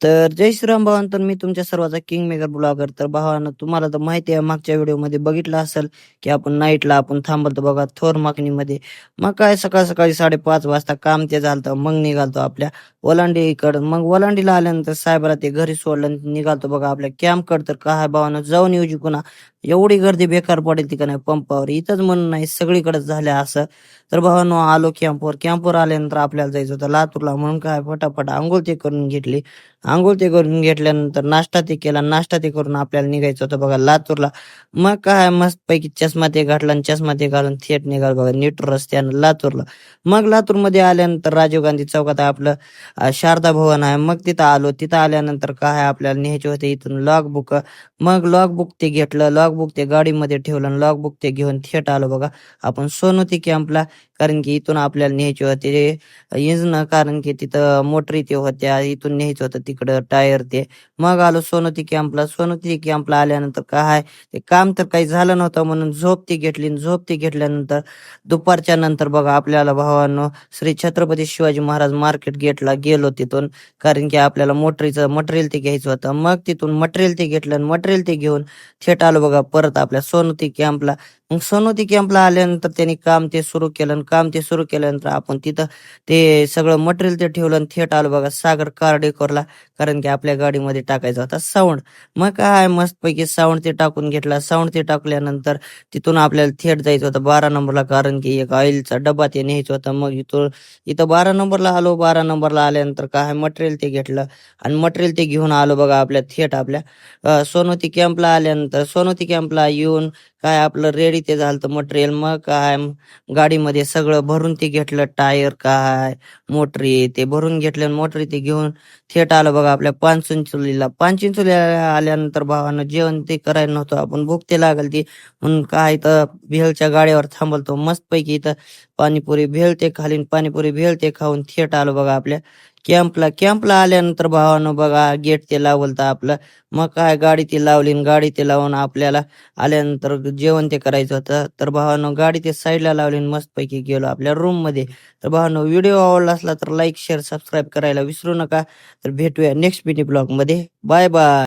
तर जय श्रीराम भावांनो, तर मी तुमच्या सर्वांचा किंग मेकर ब्लॉगर. तर भावांनो, तुम्हाला तर माहिती आहे, मागच्या व्हिडिओमध्ये बघितलं असेल की आपण नाईटला आपण थांबलतो बघा थोर माकणीमध्ये. मग काय सकाळ सकाळी 5:30 वाजता काम ते झालं, मग निघालतो आपल्या ओलांडीकडं. मग ओलांडीला आल्यानंतर साहेबाला ते घरी सोडलं आणि निघालतो बघा आपल्या कॅम्पकडं. तर काय भावानं जाऊन येऊ जिकून एवढी गर्दी बेकार पडेल ती का नाही पंपावर, इथंच म्हणून नाही सगळीकडेच झालं असं. तर भावांनो, आलो कॅम्पवर आल्यानंतर आपल्याला जायचं होतं लातूरला. म्हणून काय फटाफट अंघोळ ते करून घेतली. अंघोळ ते करून घेतल्यानंतर नाश्ता ते केला. नाश्ता ते करून आपल्याला निघायचं होतं बघा लातूरला. मग काय मस्तपैकी चष्मा ते घातला आणि चष्मा ते घालून थेट निघालो बघा नीट रस्त्यानं लातूरला. मग लातूरमध्ये आल्यानंतर राजीव गांधी चौकात आपलं शारदा भवन आहे. मग तिथं आलो. तिथं आल्यानंतर काय आपल्याला न्यायचे होते इथून लॉगबुक. मग लॉगबुक ते घेतलं. लॉगबुक ते गाडीमध्ये ठेवलं आणि लॉगबुक ते घेऊन थेट आलो बघा आपण सोनोती कॅम्पला. कारण की इथून आपल्याला न्यायचे होते इंजिन, कारण की तिथं मोटरी ते होत्या. इथून न्यायचं होतं तिकडं टायर ते. मग आलो सोनोती कॅम्पला. सोनोती कॅम्पला आल्यानंतर काय ते काम तर काही झालं नव्हतं म्हणून झोप ती घेतली आणि झोप ती घेतल्यानंतर दुपारच्या नंतर बघा आपल्याला भावांनो श्री छत्रपती शिवाजी महाराज मार्केट गेटला गेलो तिथून. कारण की आपल्याला मोटरीचं मटेरियल ते घ्यायचं होतं. मग तिथून मटेरियल ते घेतलं आणि मटेरियल ते घेऊन थेट आलो बघा परत आपल्या सोनोती कॅम्पला. मग सोनोती कॅम्पला आल्यानंतर त्यांनी काम ते सुरू केलं आणि काम ते सुरू केल्यानंतर आपण तिथं ते सगळं मटेरियल ते ठेवलं आणि थेट आलो बघा सागर कार डेकोरला. कारण की आपल्या गाडीमध्ये टाकायचा होता साऊंड. मग काय मस्तपैकी साऊंड ते टाकून घेतला. साऊंड ते टाकल्यानंतर तिथून आपल्याला थेट जायचं होतं 12 नंबरला, कारण की एक ऑइलचा डबा ते न्यायचा होता. मग इथं 12 नंबरला आलो. 12 नंबरला आल्यानंतर काय मटेरियल ते घेतलं आणि मटेरियल ते घेऊन आलो बघा आपल्या थेट आपल्या सोनोती कॅम्पला आल्यानंतर सोनोती कॅम्पला येऊन काय आपलं रेडी ते झालं मटेरियल. मग काय गाडीमध्ये सगळं भरून ते घेतलं, टायर काय मोटरी ते भरून घेतलं आणि मोटरी ते घेऊन थेट आलं बघा आपल्या पानचिंचोलीला. पानचिंचोलीला आल्यानंतर भावानं जेवण ते करायला नव्हतं, आपण भूक ते लागल ती म्हणून काय तर भेलच्या गाड्यावर थांबलतो मस्तपैकी. इथं पाणीपुरी भेल ते खालीन, पाणीपुरी भेल ते खाऊन थेट आलो बघा आपल्या कॅम्पला आल्यानंतर भावानं बघा गेट ते लावलं आपलं. मग काय गाडी ती लावली आणि गाडी ते लावून आपल्याला आल्यानंतर जेवण ते करायचं होतं. तर भावानं गाडी ते साईडला लावली आणि मस्तपैकी गेलो आपल्या रूम मध्ये. तर भावानं व्हिडिओ आवडला असला तर लाईक शेअर सबस्क्राईब करायला विसरू नका. तर भेटूया नेक्स्ट मिनी ब्लॉग मध्ये. Bye bye.